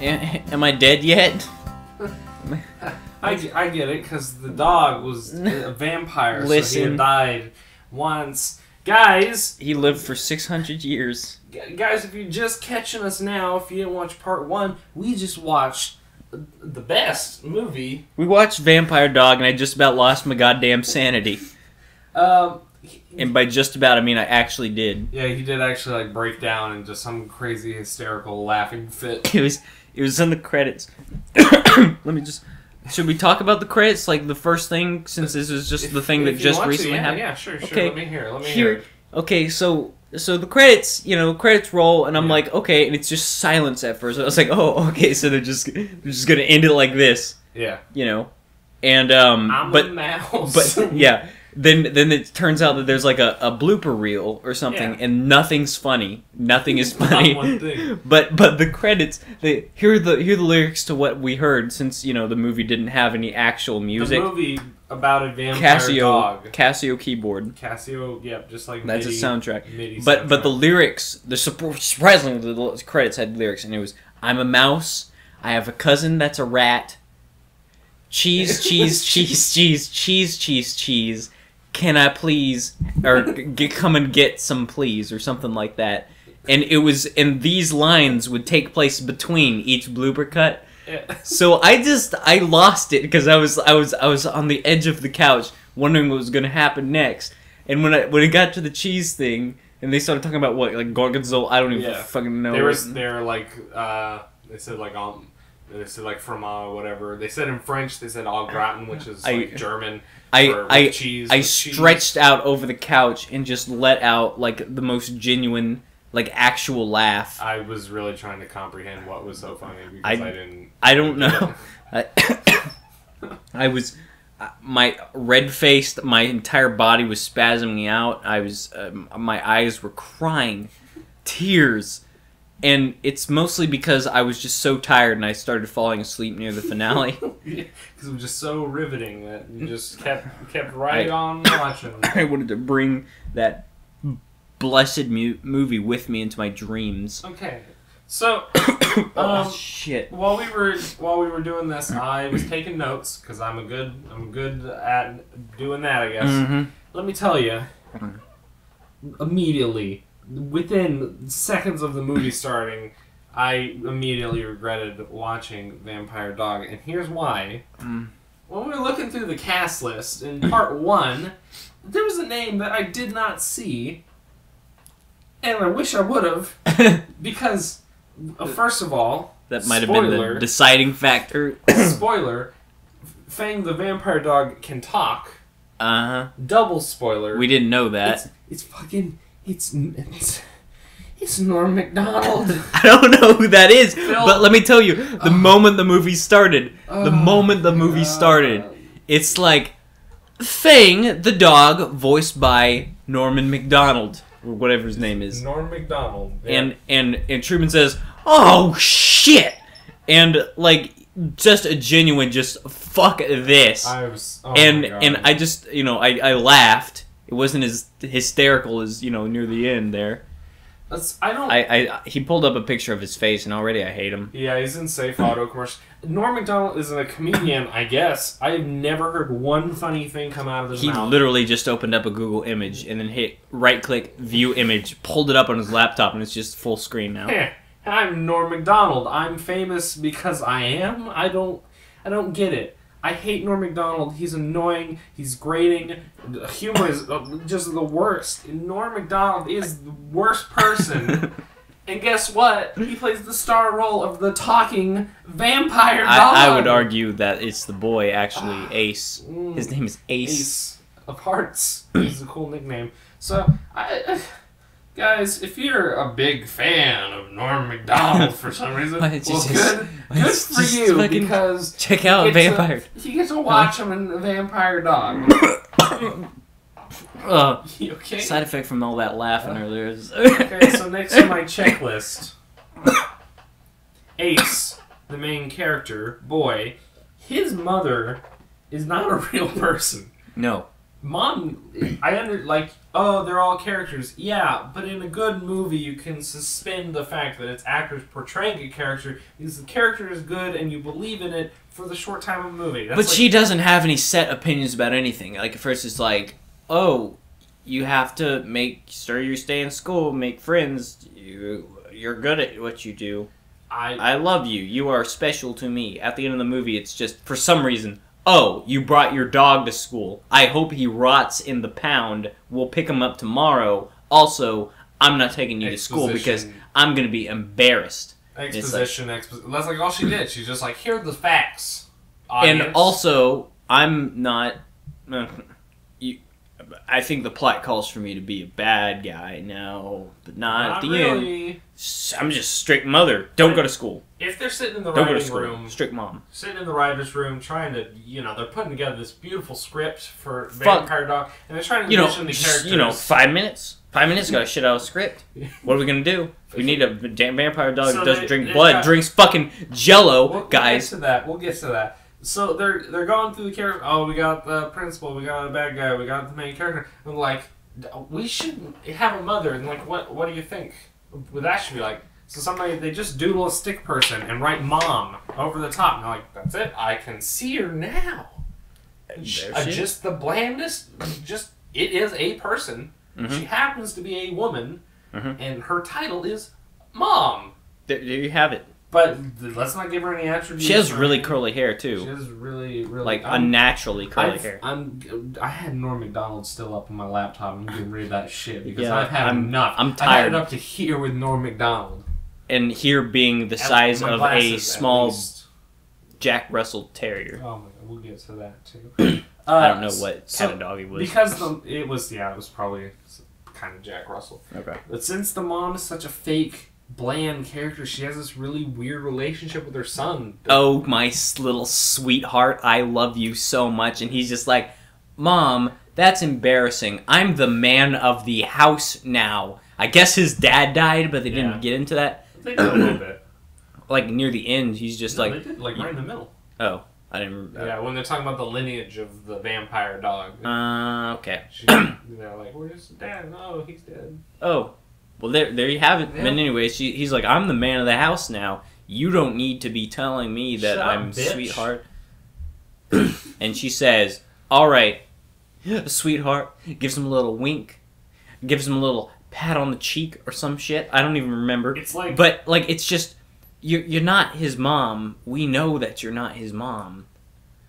Am I dead yet? I get it, because the dog was a vampire, so he Listen. had died once. Guys, He lived for 600 years. guys, if you're just catching us now, if you didn't watch part 1, we just watched the best movie. We watched Vampire Dog, and I just about lost my goddamn sanity. And by just about, I mean I actually did. Yeah, he did actually like break down in just some crazy hysterical laughing fit. It was in the credits. Let me just. Should we talk about the credits, like the first thing, since this is just the thing that If you just want to, recently yeah, happened? Yeah, sure. Okay. Let me hear it. Okay, so the credits, credits roll, and I'm like, okay, and it's just silence at first. I was like, oh, okay, so they're just gonna end it like this, Yeah. and I'm but a mouse. but yeah. Then it turns out that there's like a blooper reel or something, Yeah. and nothing's funny. Nothing is funny. Not one thing. But the credits, here are the lyrics to what we heard, since the movie didn't have any actual music. The movie about a vampire dog. Casio keyboard. Casio, yep, just like That's MIDI, a soundtrack. MIDI But the soundtrack. lyrics, surprisingly, the credits had lyrics, and it was, "I'm a mouse. I have a cousin that's a rat. Cheese, cheese, cheese, cheese, cheese, cheese, cheese. Can I please, or come and get some, please," or something like that. And it was, and these lines would take place between each blooper cut. Yeah. So I lost it because I was on the edge of the couch wondering what was going to happen next. And when it got to the cheese thing and they started talking about what, like gorgonzola, I don't even fucking know. They said like fromage or whatever. They said in French they said au gratin, which is like German. I cheese. I stretched out over the couch and just let out like the most genuine, like actual laugh. I was really trying to comprehend what was so funny because I didn't. I don't know. I was, my red faced, my entire body was spasming out. I was, my eyes were crying, tears, and it's mostly because I was just so tired and I started falling asleep near the finale. Because it was just so riveting that you just kept right on watching. I wanted to bring that blessed movie with me into my dreams. Okay, so shit. While we were doing this, I was taking notes because I'm good at doing that, I guess. Mm-hmm. Let me tell you, immediately within seconds of the movie starting, I immediately regretted watching Vampire Dog, and here's why. When we were looking through the cast list in part 1, there was a name that I did not see, and I wish I would have, because, first of all, that might have been the deciding factor. Spoiler, Fang the Vampire Dog can talk. Uh-huh. Double spoiler. We didn't know that. It's Norm Macdonald. I don't know who that is, but let me tell you, the moment the movie started, it's like, Fang the dog, voiced by Norman Macdonald, or whatever his name is. Norm Macdonald. Yeah. And Truman says, "Oh shit!" And like, just a genuine, just fuck this. And I just, I laughed. It wasn't as hysterical as near the end there. He pulled up a picture of his face, and already I hate him. Yeah, he's in Safe Auto commercial. Norm Macdonald is a comedian, I guess. I have never heard one funny thing come out of his mouth. He literally just opened up a Google image and then hit right-click, view image, pulled it up on his laptop, and it's just full screen now. I'm Norm Macdonald. I'm famous because I am? I don't get it. I hate Norm Macdonald. He's annoying. He's grating. Humor is just the worst. Norm Macdonald is the worst person. And guess what? He plays the star role of the talking vampire dog. I would argue that it's the boy, actually, Ace. His name is Ace. Ace of Hearts is a cool nickname. So, guys, if you're a big fan of Norm Macdonald for some reason, good for you, because check out Vampire. You get to watch him in Vampire Dog. You okay? Side effect from all that laughing earlier. Okay, so next on my checklist, Ace, the main character, boy, his mother is not a real person. No. Mom, like, oh, they're all characters. Yeah, but in a good movie, you can suspend the fact that it's actors portraying a character because the character is good and you believe in it for the short time of the movie. That's But like, she doesn't have any set opinions about anything. Like, at first it's like, oh, you have to make sure you stay in school, make friends. You're good at what you do. I love you. You are special to me. At the end of the movie, it's just, for some reason, oh, you brought your dog to school. I hope he rots in the pound. We'll pick him up tomorrow. Also, I'm not taking you to school because I'm going to be embarrassed. Exposition. That's like all she did. She's just like, here are the facts, audience. And also, I'm not... I think the plot calls for me to be a bad guy now, but not at the really. end. I'm just strict mother. Don't go to school. If they're sitting in the Don't go to writing school. room, Strict mom. sitting in the writer's room, trying to, they're putting together this beautiful script for Vampire Dog, and they're trying to envision the characters. 5 minutes. 5 minutes, gotta shit out a script. What are we gonna do? We need a damn vampire dog that doesn't drink blood, drinks fucking Jello, guys. We'll get to that. So they're going through the characters. Oh, we got the principal, we got the bad guy, we got the main character. And like, we should have a mother. And like, what do you think? Well, that should be like, so they just doodle a stick person and write mom over the top. And they're like, that's it. I can see her now. Just the blandest. It is a person. Mm-hmm. She happens to be a woman, and her title is mom. There you have it. But let's not give her any attributes. She has really curly hair too. She has really like unnaturally curly hair. I had Norm Macdonald still up on my laptop. I'm getting rid of that shit because Yeah, I've had enough. I'm tired. I had it up to here with Norm Macdonald. And here being the size of glasses, a small Jack Russell Terrier. Oh my god, we'll get to that too. I don't know what kind of dog he was. Because it was probably kind of Jack Russell. Okay. But since the mom is such a fake, bland character, she has this really weird relationship with her son. Oh, my little sweetheart, I love you so much. And he's just like, Mom, that's embarrassing. I'm the man of the house now. I guess his dad died, but they didn't get into that. They did a little bit. Like, near the end, he's just they did, like, right in the middle. Oh, I didn't... Yeah, when they're talking about the lineage of the vampire dog. Okay. They're like, where's dad? No, he's dead. Oh. Well, there you have it. Yeah. But anyway, he's like, I'm the man of the house now. You don't need to be telling me that Shut I'm up, bitch. sweetheart. And she says, all right, sweetheart. Gives him a little wink. Gives him a little pat on the cheek or some shit. I don't even remember. It's like... But, like, it's just... You're not his mom. We know that you're not his mom.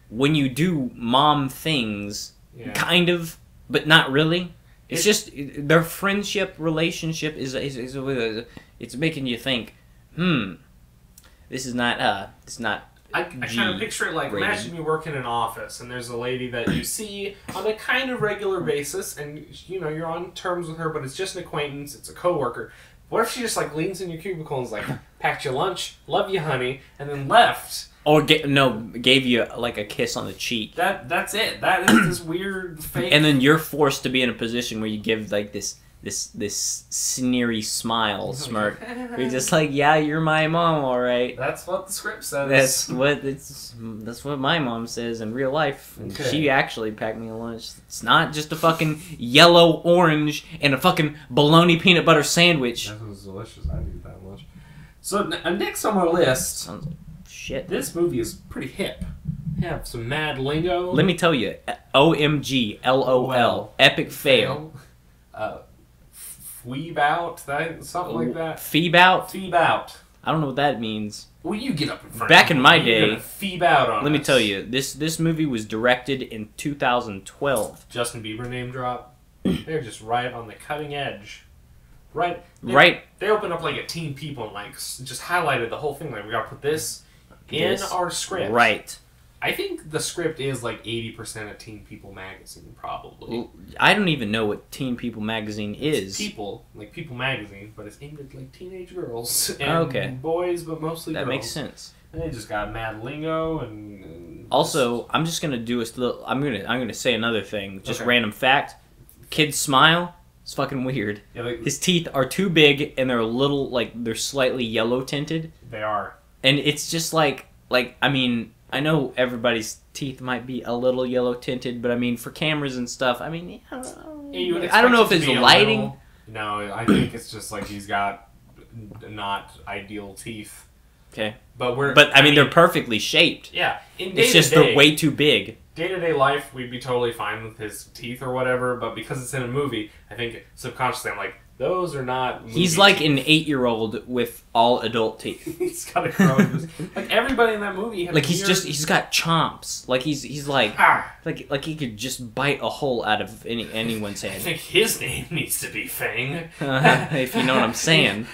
When you do mom things, kind of, but not really. It's just their friendship relationship is it's making you think, this is not it's not. I kind of picture it like, imagine you work in an office and there's a lady that you see on a kind of regular basis, and you're on terms with her, but it's just an acquaintance, it's a coworker. What if she just like leans in your cubicle and is like, packed your lunch, love you, honey, and then left? Or gave you like a kiss on the cheek. That's it. That is this weird fake. And then you're forced to be in a position where you give like this sneery smile, smirk. You're just like, yeah, you're my mom, all right. That's what the script says. That's what my mom says in real life. Okay. She actually packed me a lunch. It's not just a fucking yellow orange and a fucking bologna peanut butter sandwich. That was delicious. I eat that much. So next on our list. Sounds like shit. This movie is pretty hip. We have some mad lingo. Let me tell you, OMG, LOL, epic fail. Weeb out, something like that. Phoebe out? Phoebe out. I don't know what that means. Well, you get up in front Back of in my day, Phoebe out on let me tell you, this movie was directed in 2012. Justin Bieber name drop. They're just right on the cutting edge. Right. They opened up like a Teen People and like just highlighted the whole thing. Like, we gotta put this in our script. Right. I think the script is like 80% of Teen People magazine, probably. I don't even know what Teen People magazine is. It's People magazine, but it's aimed at like teenage girls and boys, but mostly girls. That makes sense. And they just got mad lingo and also, I'm just gonna do a little. I'm gonna say another thing. Just random fact. Kids smile. It's fucking weird. Yeah, his teeth are too big and they're a little they're slightly yellow tinted. They are. And it's just like I mean, I know everybody's teeth might be a little yellow tinted, but I mean, for cameras and stuff, I mean, I don't know if it's lighting. No, I think it's just like he's got not ideal teeth. Okay. But I mean, they're perfectly shaped. Yeah. It's just they're way too big. Day-to-day life, we'd be totally fine with his teeth or whatever, but because it's in a movie, I think subconsciously I'm like, those are not movie He's like teeth. an 8-year-old with all adult teeth. He's got a grow. Like everybody in that movie had Like he's got chomps. Like he's like he could just bite a hole out of anyone's I head. think his name needs to be Fang. If you know what I'm saying.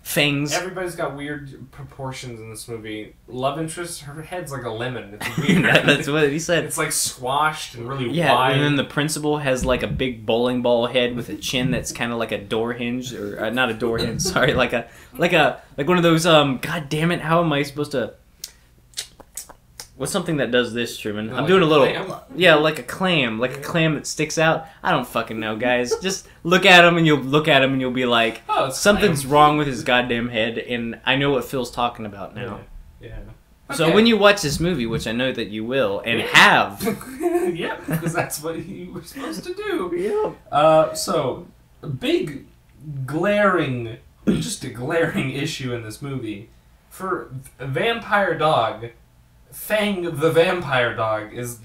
Fangs. Everybody's got weird proportions in this movie. Love interest, her head's like a lemon. It's weird. That's what he said. It's like squashed and really Yeah, wide. and then the principal has like a big bowling ball head with a chin that's kind of like a door hinge, or not a door hinge. Sorry, like one of those. God damn it! How am I supposed to? What's something that does this, Truman? I'm Like doing a little. clam? Yeah, like a clam that sticks out. I don't fucking know, guys. Just look at him and you'll be like, Oh, it's something's clam. wrong with his goddamn head, and I know what Phil's talking about now. Yeah. So Okay. when you watch this movie, which I know that you will and have. Yeah, because that's what you were supposed to do. Yeah. So, a big glaring, just a glaring issue in this movie. For a vampire dog, Fang the vampire dog is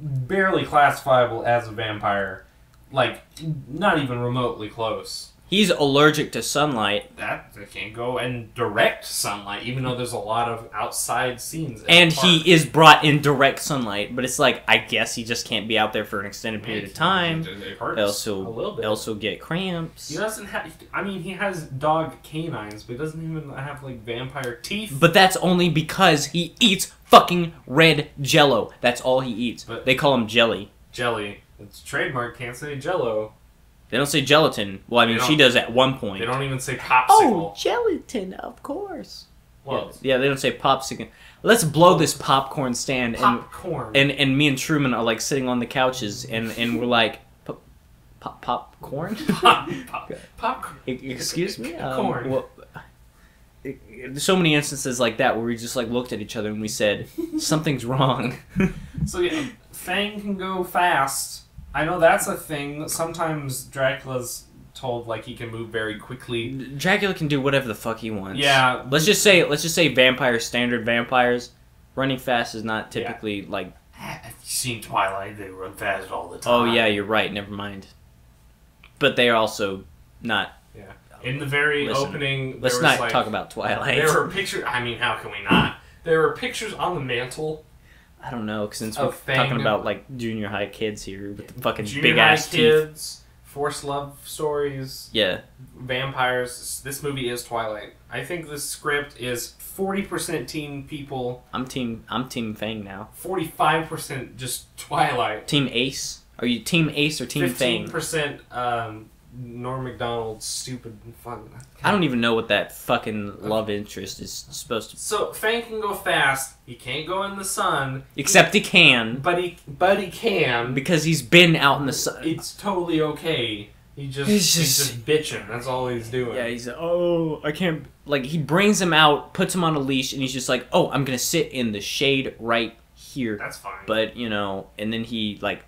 barely classifiable as a vampire. Like, not even remotely close. He's allergic to sunlight. That they can't go in direct sunlight, even though there's a lot of outside scenes. And he is brought in direct sunlight, but it's like, I guess he just can't be out there for an extended period of time. It hurts a little bit. Also get cramps. He doesn't have. I mean, he has dog canines, but he doesn't even have like vampire teeth. But that's only because he eats fucking red Jello. That's all he eats. But- They call him jelly. Jelly. It's trademark. Can't say Jello. They don't say gelatin. Well, I mean, They she don't- does at one point. They don't even say popsicle. Oh, gelatin, of course. Well, Yeah, they don't say popsicle. Let's blow this popcorn stand. popcorn. And me and Truman are like sitting on the couches, and we're like, popcorn? Popcorn. Excuse me? Corn. Well, there's so many instances like that where we just like looked at each other and we said, something's wrong. So yeah, Fang can go fast. I know that's a thing. Sometimes Dracula's told like he can move very quickly. Dracula can do whatever the fuck he wants. Yeah. Let's just say vampires, standard vampires, running fast is not typically like. Have you seen Twilight? They run fast all the time. Oh yeah, you're right. Never mind. But they are also not. Yeah. In the very Listen, opening, Let's there not was, like, talk about Twilight. There were pictures. I mean, how can we not? There were pictures on the mantle. I don't know, since A we're thing. talking about like junior high kids here with the fucking Junior big high ass teeth. kids, forced love stories, Yeah. vampires. This movie is Twilight. I think the script is 40% teen people, I'm team Fang now. 45% just Twilight, Team Ace? Are you Team Ace or Team Fang? 15% Norm Macdonald's stupid fun. I don't even know what that fucking love interest is supposed to. So Fang can go fast. He can't go in the sun. Except he can, But he can. because he's been out in the sun. It's totally okay. He's He's just bitching. That's all he's doing. Yeah, he's like, oh, I can't. Like, he brings him out, puts him on a leash, and he's just like, oh, I'm gonna sit in the shade right here. That's fine. But, and then he, like,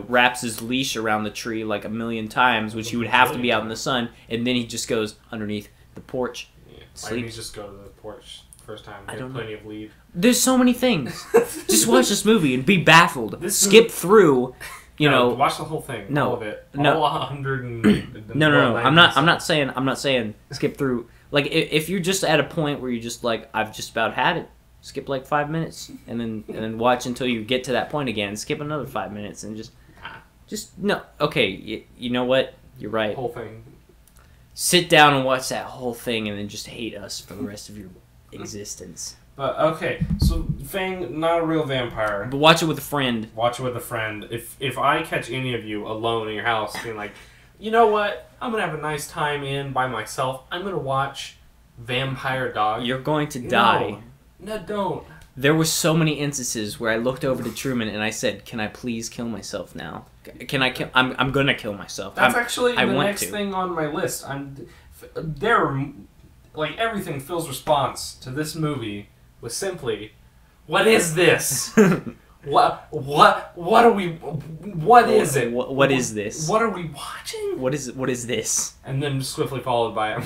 wraps his leash around the tree like a million times, which he would have to be out in the sun, and then he just goes underneath the porch. Yeah. Why Sleep. didn't he just go to the porch first time? I He had don't know. plenty of leave. There's so many things. Just watch this movie and be baffled. This Skip through, No, watch the whole thing. No. All of it. No. All 100 and... No. I'm not saying skip through. Like, if you're just at a point where you're just like, I've just about had it, skip like 5 minutes, and then watch until you get to that point again. Skip another 5 minutes and just no. Okay, you know what? You're right. Whole thing. Sit down and watch that whole thing, and then just hate us for the rest of your existence. But, okay. So, Fang, not a real vampire. But watch it with a friend. Watch it with a friend. If I catch any of you alone in your house being like, you know what? I'm going to have a nice time in by myself. I'm going to watch Vampire Dog. You're going to die. No, don't. There were so many instances where I looked over to Truman and I said, "Can I please kill myself now? Can I kill? I'm gonna kill myself." That's actually I the want next to. thing on my list. Like everything, Phil's response to this movie was simply, "What is this? What are we? What is it? What is this? What are we watching? What is this?" And then swiftly followed by, I'm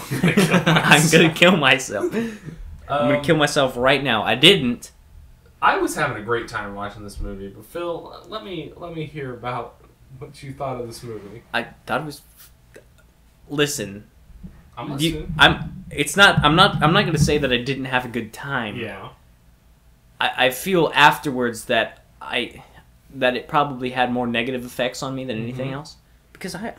gonna kill myself. I'm gonna kill myself right now. I didn't. I was having a great time watching this movie, but Phil, let me hear about what you thought of this movie. I thought it was. Listen, I'm listening. I'm not gonna say that I didn't have a good time. Yeah. I feel afterwards that it probably had more negative effects on me than anything else, because I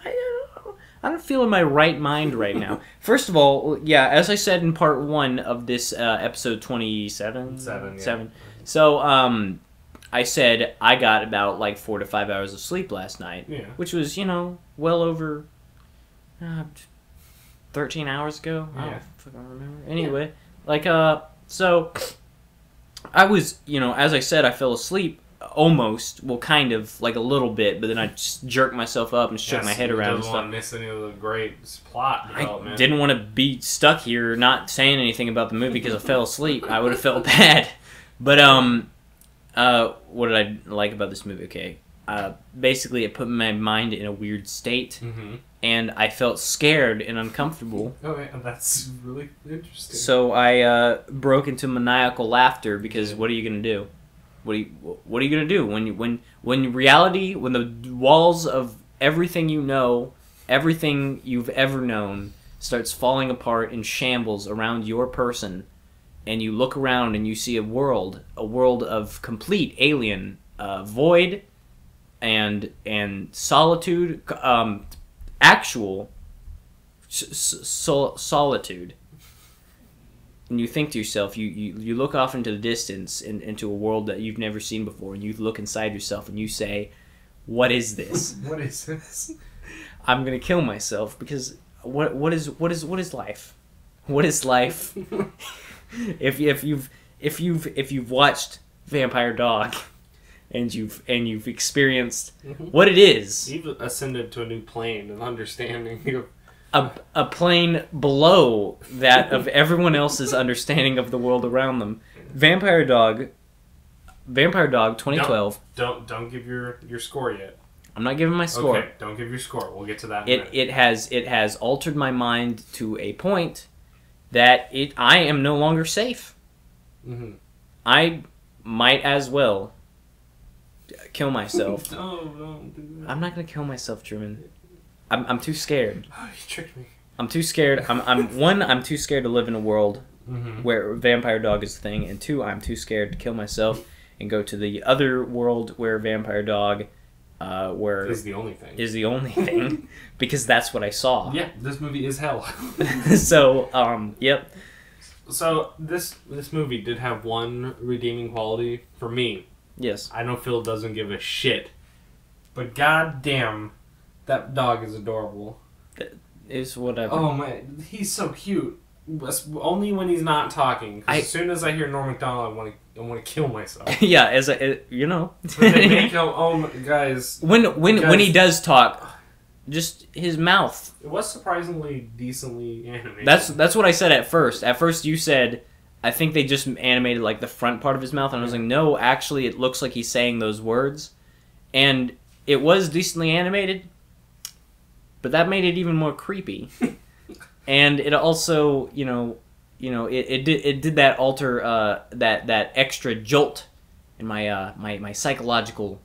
don't feel in my right mind right now. First of all, yeah, as I said in part 1 of this episode 27. 7. So I said I got about like 4 to 5 hours of sleep last night, which was well over 13 hours ago. I don't fucking remember. Anyway, so I was, as I said, I fell asleep almost, well, kind of, like a little bit, but then I just jerked myself up and shook my head around and stuff. Want to miss any of the great plot development. I didn't want to be stuck here not saying anything about the movie because I fell asleep. I would have felt bad. But, what did I like about this movie? Okay. Basically, it put my mind in a weird state, and I felt scared and uncomfortable. Okay, that's really interesting. So I broke into maniacal laughter because what are you gonna do? What are you gonna do when reality, when the walls of everything you know, everything you've ever known, starts falling apart in shambles around your person, and you look around and you see a world of complete alien void and solitude, actual solitude. And you think to yourself, you look off into the distance, into a world that you've never seen before, and you look inside yourself and you say, "What is this? What is this? I'm gonna kill myself because what is life? What is life?" If you've watched Vampire Dog, and you've experienced what it is, you've ascended to a new plane of understanding. A plane below that of everyone else's understanding of the world around them. Vampire Dog 2012. Don't give your score yet. I'm not giving my score. Okay, don't give your score. We'll get to that in a minute. It has altered my mind to a point that I am no longer safe. I might as well kill myself. Don't do that. I'm not gonna kill myself, Truman. I'm too scared. Oh, you tricked me. I'm too scared. I'm too scared to live in a world where Vampire Dog is a thing, and 2, I'm too scared to kill myself and go to the other world where Vampire Dog is the only thing. Because that's what I saw. Yeah, this movie is hell. So, yep. So this movie did have one redeeming quality for me. Yes. I know Phil doesn't give a shit, but goddamn, that dog is adorable. It's whatever. Oh man, he's so cute. Only when he's not talking. As soon as I hear Norm Macdonald, I want to kill myself. Yeah, But they make him, guys. When he does talk, just his mouth. It was surprisingly decently animated. That's what I said at first. At first, you said, I think they just animated like the front part of his mouth, and I was like, no, actually, it looks like he's saying those words, and it was decently animated. But that made it even more creepy, and it also, it did that alter that extra jolt in my psychological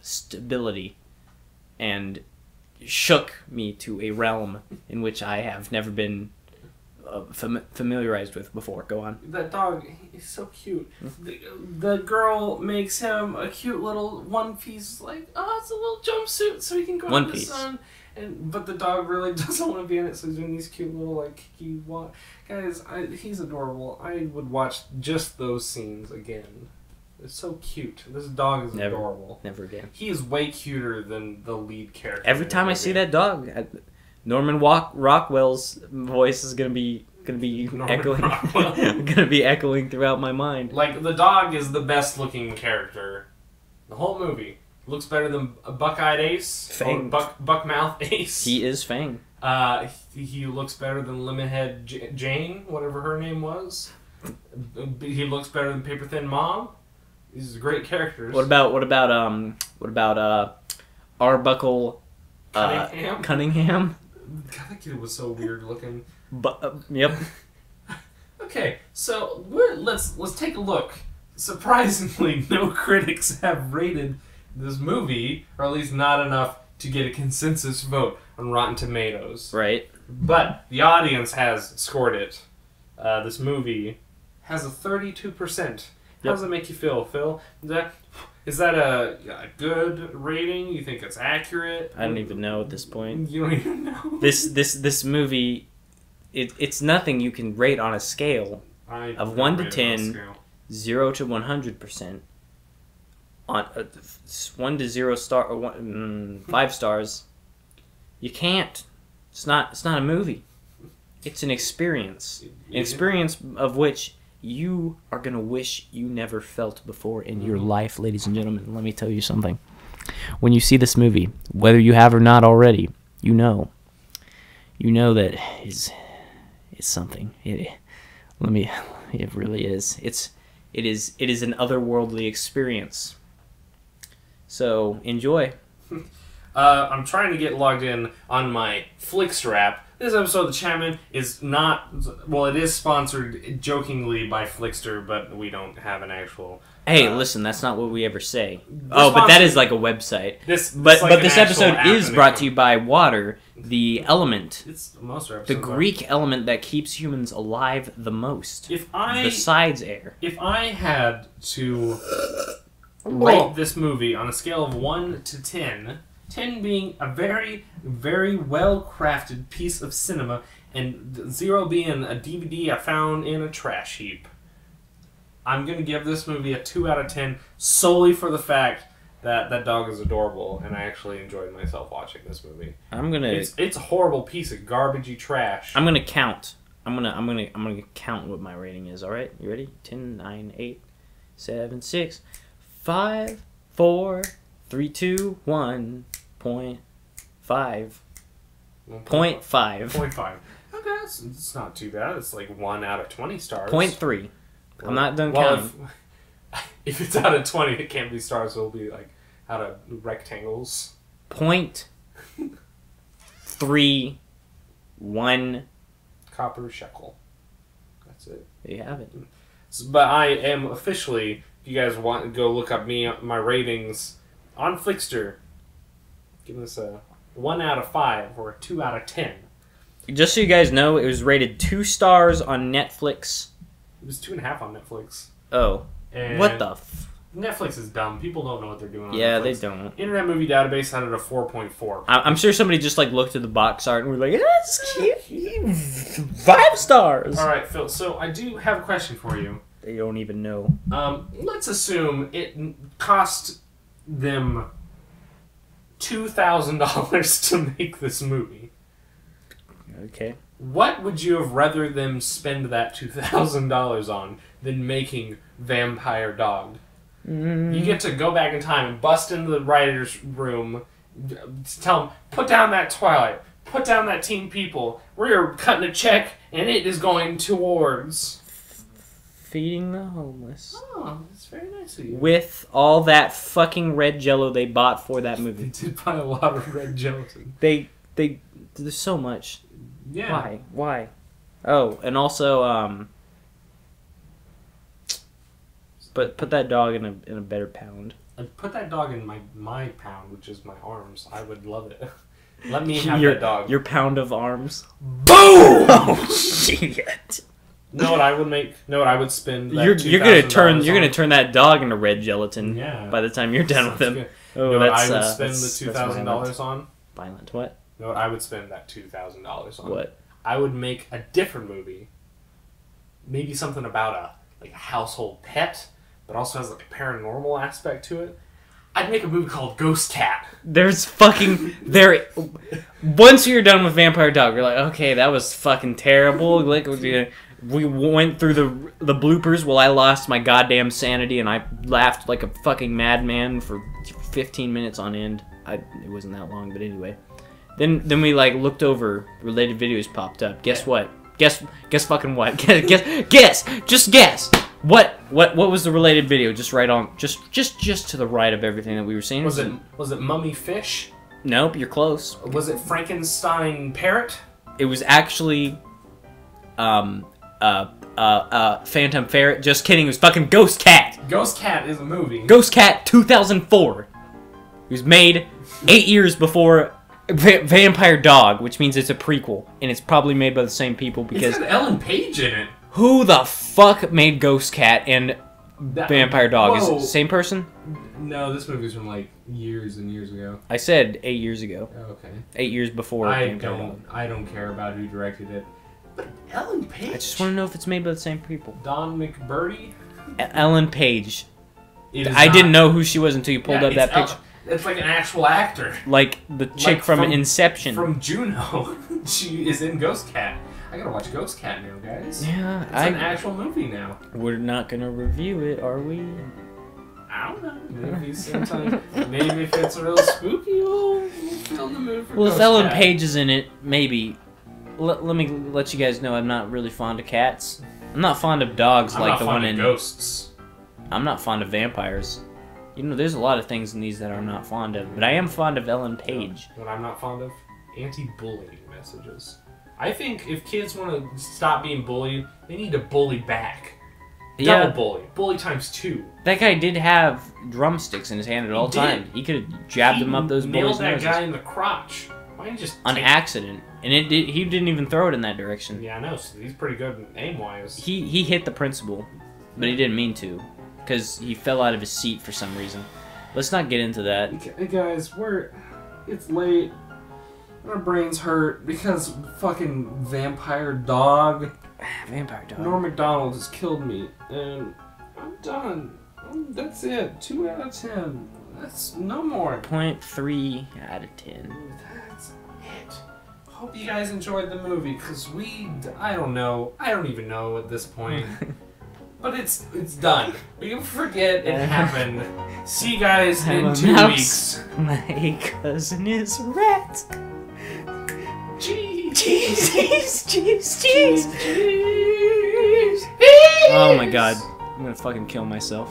stability, and shook me to a realm in which I have never been familiarized with before. Go on. That dog, he's so cute. The girl makes him a cute little one piece, like, oh, it's a little jumpsuit so he can go out in the sun. But the dog really doesn't want to be in it, so he's doing these cute little, like, guys, he's adorable. I would watch just those scenes again. It's so cute. This dog is adorable. Never again. He is way cuter than the lead character. Every time I see that dog, Norman Rockwell's voice is gonna be echoing. Gonna be echoing throughout my mind. Like, the dog is the best looking character. The whole movie looks better than Buck-Eyed Ace, Fang. or Buck-Mouth Ace. He is Fang. He looks better than Lemonhead Jane, whatever her name was. He looks better than Paper Thin Mom. These are great characters. What about Arbuckle Cunningham? Cunningham? God, that kid was so weird looking. But yep. Okay, so let's take a look. Surprisingly, no critics have rated this movie, or at least not enough to get a consensus vote on Rotten Tomatoes. Right. But the audience has scored it. This movie has a 32%. How does that make you feel, Phil? Is that a good rating? You think it's accurate? I don't even know at this point. You don't even know. This movie, it's nothing you can rate on a scale of 1 to 10, 0 to 100%. On 1 to 0 star or 5 stars, you can't. It's not a movie. It's an experience. An experience of which you are going to wish you never felt before in your life, ladies and gentlemen. Let me tell you something. When you see this movie, whether you have or not already, you know that it's something. It really is. It is an otherworldly experience. So, enjoy. I'm trying to get logged in on my Flixster app. This episode of The Chatman is not... Well, it is sponsored jokingly by Flixster, but we don't have an actual... Hey, listen, that's not what we ever say. Oh, but that is like a website. But like this episode is brought to you by water, the element. It's most of our The episodes Greek element that keeps humans alive the most. Besides air. If I had to rate this movie on a scale of 1 to 10... 10 being a very, very well-crafted piece of cinema, and 0 being a DVD I found in a trash heap. I'm going to give this movie a 2 out of 10 solely for the fact that that dog is adorable, and I actually enjoyed myself watching this movie. It's a horrible piece of garbagey trash. I'm gonna count. I'm gonna count what my rating is. All right, you ready? 10, 9, 8, 7, 6, 5, 4, 3, 2, 1. 0.5. 0.5. 0.5. Okay, it's not too bad. It's like 1 out of 20 stars. 0.3. I'm not done counting. If it's out of 20, it can't be stars. So it'll be like out of rectangles. 0.31 copper shekel. That's it. There you have it. But I am officially, if you guys want to go look up my ratings on Flixster, give this a 1 out of 5 or a 2 out of 10. Just so you guys know, it was rated 2 stars on Netflix. It was 2.5 on Netflix. Oh. And what the Netflix is dumb. People don't know what they're doing on Yeah, Netflix. they don't. Internet Movie Database had it a 4.4. I'm sure somebody just like looked at the box art and were like, that's cute. 5 stars. Alright, Phil, so I do have a question for you. They don't even know. Let's assume it cost them $2,000 to make this movie. Okay. What would you have rather them spend that $2,000 on than making Vampire Dog? You get to go back in time and bust into the writer's room, tell them, put down that Twilight, put down that Teen People, we're cutting a check, and it is going towards... feeding the homeless. Oh, that's very nice of you. With all that fucking red Jello they bought for that movie. They did buy a lot of red gelatin. There's so much. Yeah. Why? Oh, and also, but put that dog in a better pound. I'd put that dog in my pound, which is my arms. I would love it. Let me have that dog. Your pound of arms. Boom! Oh shit! Know what I would make? Know what I would spend? That You're gonna turn that dog into red gelatin. Yeah. By the time you're done with him. Good. Oh, know what that's I would spend the $2,000 violent. on? Violent. What? Know what I would spend that $2,000 on? What? I would make a different movie. Maybe something about a household pet, but also has like a paranormal aspect to it. I'd make a movie called Ghost Cat. There's fucking there. Once you're done with Vampire Dog, you're like, okay, that was fucking terrible. Like we went through the bloopers while I lost my goddamn sanity and I laughed like a fucking madman for 15 minutes on end. It wasn't that long, but anyway. Then we like looked over, related videos popped up. Guess what? Guess fucking what? Guess. Just guess. What was the related video? Just right on. Just to the right of everything that we were seeing. Was it Mummy Fish? Nope, you're close. Was it Frankenstein Parrot? It was actually, Phantom Ferret. Just kidding. It was fucking Ghost Cat. Ghost Cat is a movie. Ghost Cat 2004. It was made 8 years before Vampire Dog, which means it's a prequel, and it's probably made by the same people because. It's got Ellen Page in it. Who the fuck made Ghost Cat and Vampire Dog? Whoa. Is it the same person? No, this movie's from like years and years ago. I said 8 years ago. Oh, okay. 8 years before. I Vampire Dog. don't care about who directed it. But Ellen Page. I just want to know if it's made by the same people. Don McBurdy. Ellen Page. I didn't know who she was until you pulled up that picture. It's like an actual actor. Like the chick from Inception. From Juno. She is in Ghost Cat. I gotta watch Ghost Cat now, guys. Yeah, it's an actual movie now. We're not gonna review it, are we? I don't know. Maybe sometime. Maybe if it's real spooky, we'll feel the mood for Well, Ghost if Ellen Cat. Page is in it, maybe. Let me let you guys know I'm not really fond of cats. I'm not fond of dogs like the one in. Ghosts. I'm not fond of vampires. You know, there's a lot of things in these that I'm not fond of, but I am fond of Ellen Page. What I'm not fond of? Anti-bullying messages. I think if kids want to stop being bullied, they need to bully back. Double bully. Bully times 2. That guy did have drumsticks in his hand at all times. He could have jabbed him up those bullies' noses. Nailed that guy in the crotch. Why didn't you just on accident, and he didn't even throw it in that direction. Yeah, I know. So he's pretty good aim-wise. He hit the principal, but he didn't mean to, because he fell out of his seat for some reason. Let's not get into that. Hey guys, it's late. Our brains hurt because fucking Vampire Dog. Vampire Dog. Norm Macdonald has killed me, and I'm done. That's it. 2 out of 10. That's no more. 0.3 out of 10. That's it. Hope you guys enjoyed the movie, because I don't know. I don't even know at this point. But it's done. We can forget it happened. See you guys in 2 weeks. My cousin is a rat. Cheese. Oh my god. I'm gonna fucking kill myself.